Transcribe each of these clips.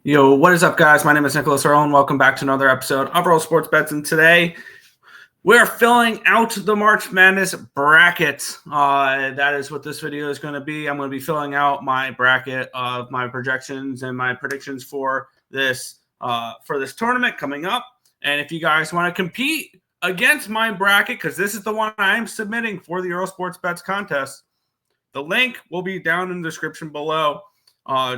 Yo, what is up, guys? My name is Nicholas Earle, and welcome back to another episode of Earle Sports Bets. And today, we're filling out the March Madness bracket. That is what this video is going to be. I'm going to be filling out my bracket of my projections and my predictions for this tournament coming up. And if you guys want to compete against my bracket, because this is the one I'm submitting for the Earle Sports Bets contest, the link will be down in the description below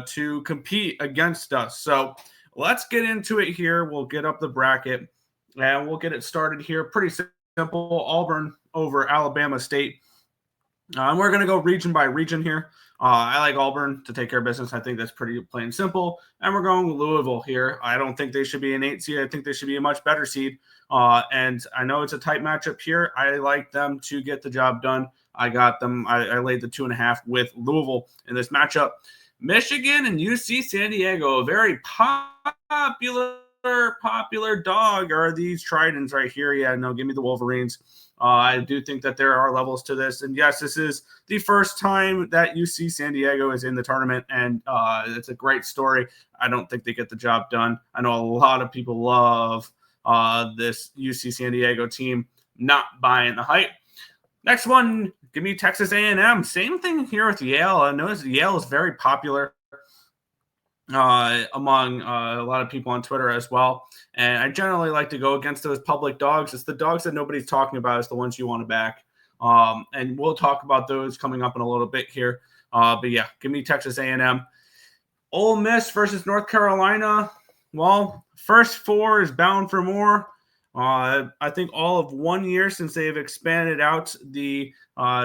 to compete against us. So let's get into it here. We'll get up the bracket and we'll get it started here. Pretty simple. Auburn over Alabama State. And we're going to go region by region here. I like Auburn to take care of business. I think that's pretty plain and simple. And we're going with Louisville here. I don't think they should be an 8 seed. I think they should be a much better seed. And I know it's a tight matchup here. I like them to get the job done. I got them. I laid the 2.5 with Louisville in this matchup. Michigan and UC San Diego, a very popular dog are these Tridents right here. Yeah, no, give me the Wolverines. I do think that there are levels to this. And yes, this is the first time that UC San Diego is in the tournament, and it's a great story. I don't think they get the job done. I know a lot of people love this UC San Diego team, not buying the hype. Next one, give me Texas A&M. Same thing here with Yale. I noticed Yale is very popular among a lot of people on Twitter as well. And I generally like to go against those public dogs. It's the dogs that nobody's talking about is the ones you want to back. And we'll talk about those coming up in a little bit here. But yeah, give me Texas A&M. Ole Miss versus North Carolina. Well, first four is bound for more. I think all of 1 year since they've expanded out the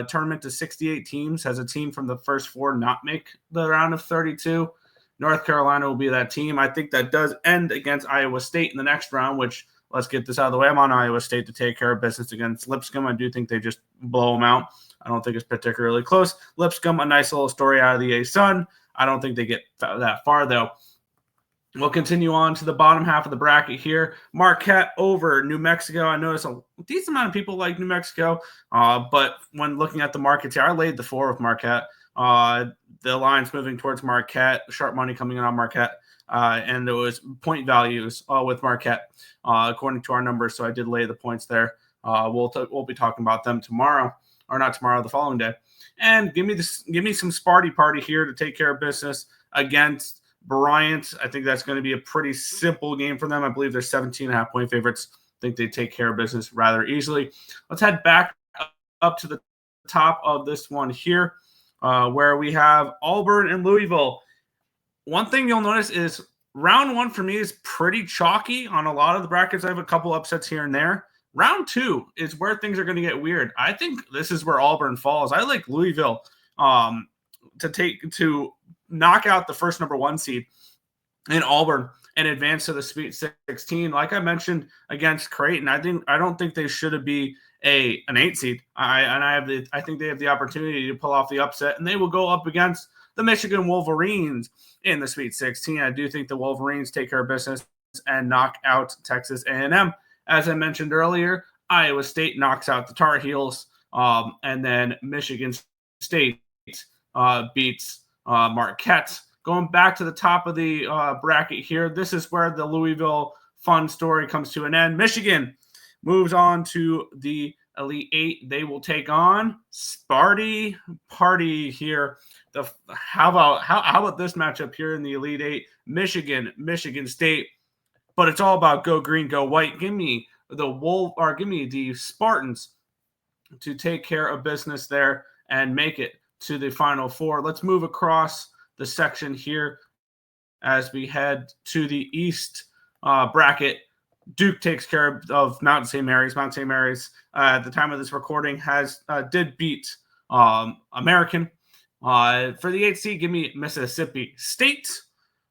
tournament to 68 teams, has a team from the first four not make the round of 32. North Carolina will be that team. I think that does end against Iowa State in the next round, which, let's get this out of the way. I'm on Iowa State to take care of business against Lipscomb. I do think they just blow them out. I don't think it's particularly close. Lipscomb, a nice little story out of the A-Sun. I don't think they get that far, though. We'll continue on to the bottom half of the bracket here. Marquette over New Mexico. I noticed a decent amount of people like New Mexico, but when looking at the markets here, I laid the 4 with Marquette. The line's moving towards Marquette, sharp money coming in on Marquette, and there was point values with Marquette according to our numbers, so I did lay the points there. We'll be talking about them tomorrow, or not tomorrow, the following day. And give me some Sparty Party here to take care of business against Bryant. I think that's going to be a pretty simple game for them. I believe they're 17.5 point favorites. I think they take care of business rather easily. Let's head back up to the top of this one here, where we have Auburn and Louisville. One thing you'll notice is round 1 for me is pretty chalky on a lot of the brackets. I have a couple upsets here and there. Round 2 is where things are going to get weird. I think this is where Auburn falls. I like Louisville to knock out the first number 1 seed in Auburn and advance to the Sweet 16. Like I mentioned against Creighton, I don't think they should be an 8 seed. I think they have the opportunity to pull off the upset, and they will go up against the Michigan Wolverines in the Sweet 16. I do think the Wolverines take care of business and knock out Texas A&M. As I mentioned earlier, Iowa State knocks out the Tar Heels, and then Michigan State beats Marquette. Going back to the top of the bracket here, this is where the Louisville fun story comes to an end. Michigan moves on to the Elite 8. They will take on Sparty Party here. How about this matchup here in the Elite 8? Michigan State. But it's all about go green, go white. Give me the Spartans to take care of business there and make it to the Final Four. Let's move across the section here as we head to the East bracket. Duke takes care of Mount St. Mary's. Mount St. Mary's, at the time of this recording, did beat American. For the 8th seed, give me Mississippi State.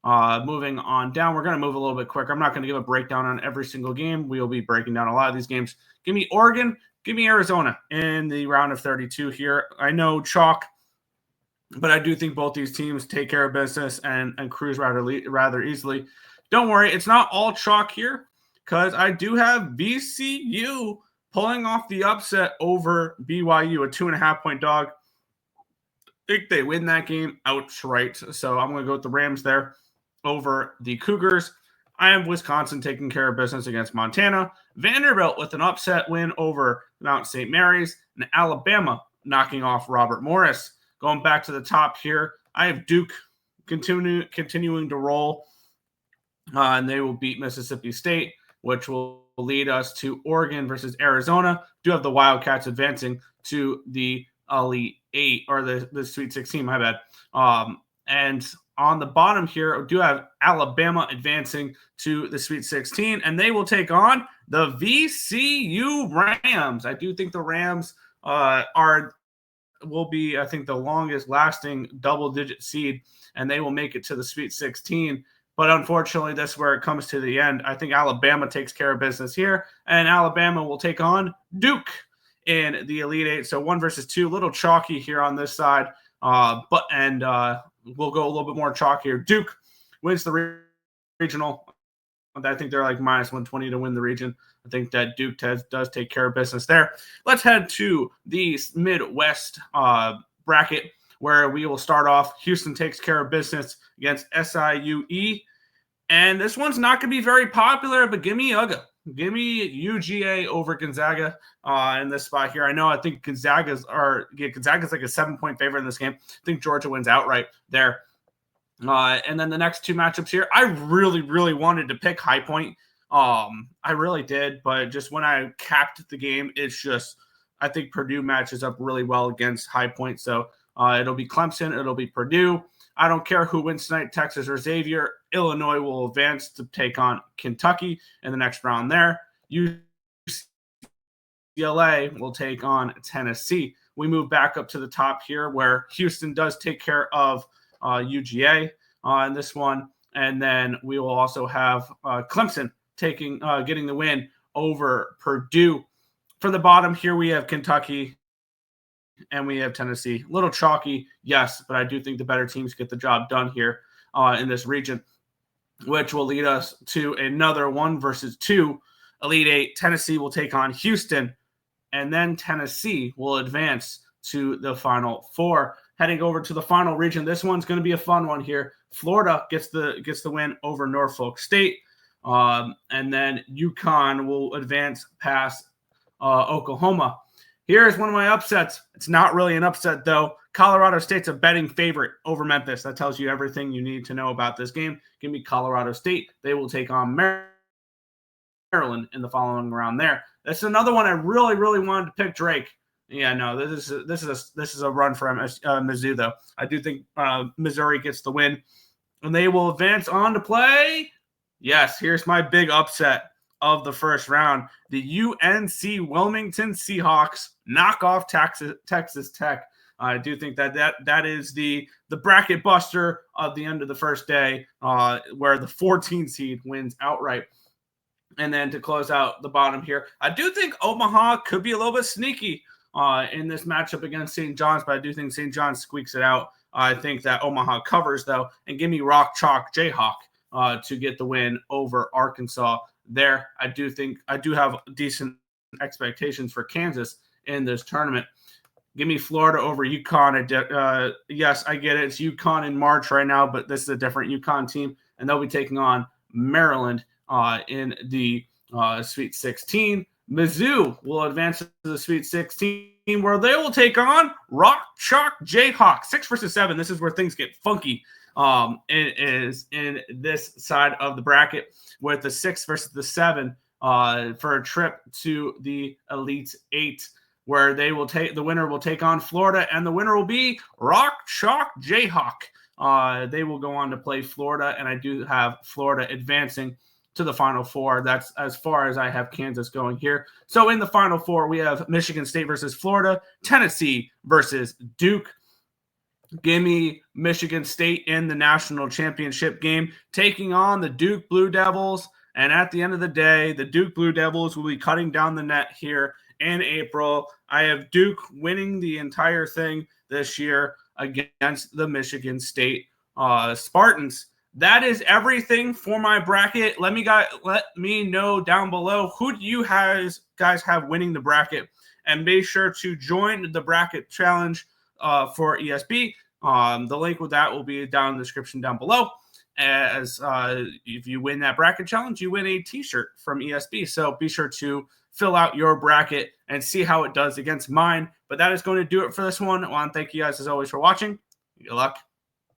Moving on down, we're going to move a little bit quicker. I'm not going to give a breakdown on every single game. We'll be breaking down a lot of these games. Give me Oregon. Give me Arizona in the round of 32 here. I know chalk, but I do think both these teams take care of business and cruise rather easily. Don't worry, it's not all chalk here, because I do have VCU pulling off the upset over BYU, a 2.5 point dog. I think they win that game outright, so I'm going to go with the Rams there. over the Cougars. I have Wisconsin taking care of business against Montana, Vanderbilt with an upset win over Mount St. Mary's, and Alabama knocking off Robert Morris. Going back to the top here, I have Duke continuing to roll, and they will beat Mississippi State, which will lead us to Oregon versus Arizona. Do have the Wildcats advancing to the Elite Eight, or the Sweet 16, my bad. And on the bottom here, I do have Alabama advancing to the Sweet 16, and they will take on the VCU Rams. I do think the Rams will be, I think, the longest lasting double-digit seed, and they will make it to the Sweet 16. But unfortunately, that's where it comes to the end. I think Alabama takes care of business here, and Alabama will take on Duke in the Elite Eight. So 1 versus 2, a little chalky here on this side, but we'll go a little bit more chalk here. Duke wins the regional. I think they're like minus 120 to win the region. I think that Duke does take care of business there. Let's head to the Midwest bracket, where we will start off. Houston takes care of business against SIUE. And this one's not going to be very popular, but give me UGA. Give me UGA over Gonzaga in this spot here. I think Gonzaga's like a 7-point favorite in this game. I think Georgia wins outright there. And then the next two matchups here, I really, really wanted to pick High Point. I really did, but just when I capped the game, it's just, I think Purdue matches up really well against High Point. So it'll be Clemson, it'll be Purdue. I don't care who wins tonight, Texas or Xavier. Illinois will advance to take on Kentucky in the next round there. UCLA will take on Tennessee. We move back up to the top here, where Houston does take care of UGA in this one. And then we will also have Clemson getting the win over Purdue. For the bottom here, we have Kentucky and we have Tennessee. A little chalky, yes, but I do think the better teams get the job done here in this region, which will lead us to another 1 versus 2 Elite Eight. Tennessee will take on Houston, and then Tennessee will advance to the Final Four. Heading over to the final region, this one's going to be a fun one here. Florida gets the win over Norfolk State, and then UConn will advance past Oklahoma. Here's one of my upsets. It's not really an upset, though. Colorado State's a betting favorite over Memphis. That tells you everything you need to know about this game. Give me Colorado State. They will take on Maryland in the following round there. That's another one I really, really wanted to pick Drake. Yeah, no, this is a run for Mizzou, though. I do think Missouri gets the win, and they will advance on to play. Yes, here's my big upset of the first round. The UNC Wilmington Seahawks knock off Texas Tech. I do think that is the bracket buster of the end of the first day, where the 14 seed wins outright. And then to close out the bottom here, I do think Omaha could be a little bit sneaky in this matchup against St. John's, but I do think St. John's squeaks it out. I think that Omaha covers, though, and give me Rock Chalk Jayhawk to get the win over Arkansas there. I do have decent expectations for Kansas in this tournament. Give me Florida over UConn. Yes, I get it. It's UConn in March right now, but this is a different UConn team, and they'll be taking on Maryland in the Sweet 16. Mizzou will advance to the Sweet 16, where they will take on Rock Chalk Jayhawk. 6 versus 7. This is where things get funky. It is in this side of the bracket, with the 6 versus the 7 for a trip to the Elite Eight, where the winner will take on Florida, and the winner will be Rock Chalk Jayhawk. They will go on to play Florida, and I do have Florida advancing to the Final Four. That's as far as I have Kansas going here. So in the Final Four, we have Michigan State versus Florida, Tennessee versus Duke. Give me Michigan State in the national championship game, taking on the Duke Blue Devils. And at the end of the day, the Duke Blue Devils will be cutting down the net here in April. I have Duke winning the entire thing this year against the Michigan State Spartans. That is everything for my bracket. Let me know down below, who do you guys have winning the bracket, and be sure to join the bracket challenge for ESB. The link with that will be down in the description down below. as if you win that bracket challenge, you win a t-shirt from ESB. So be sure to fill out your bracket and see how it does against mine. But that is going to do it for this one. I want to thank you guys as always for watching. Good luck.